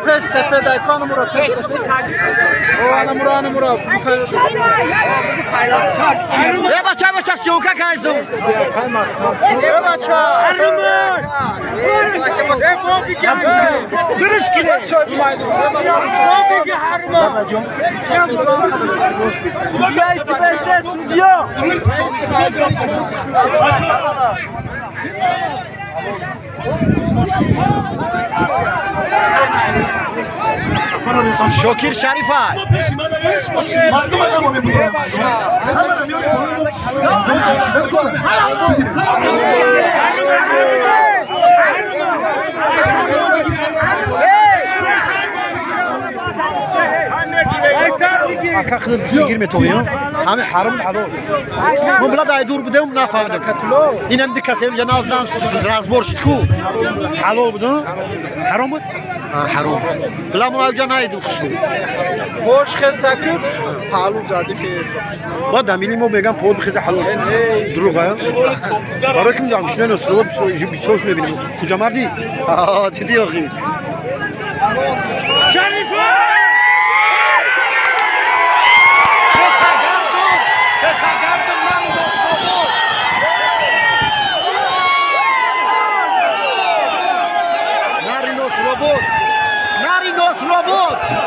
پیش سفید کانو مرا پیش مرا بچه سیوکه کایستم بچه زرش کیه شوکیر شریفه اکا خود بسیگیر میتویم همه حرم حلال من بلاد ای دور بودم نفهمیدم اینم کسی جنازدان رازبور شد کو حلال بودم حرام بود حرام بلا من اونجا نیدم خوشم خوش خسکت پالو زدی که با دمیلی ما میگم پول بخیزه حلال دروغه برای کم دارم شنو سرود بیچوش میبینیم کجا مردی دیدی آخی شریفه Narinos robot!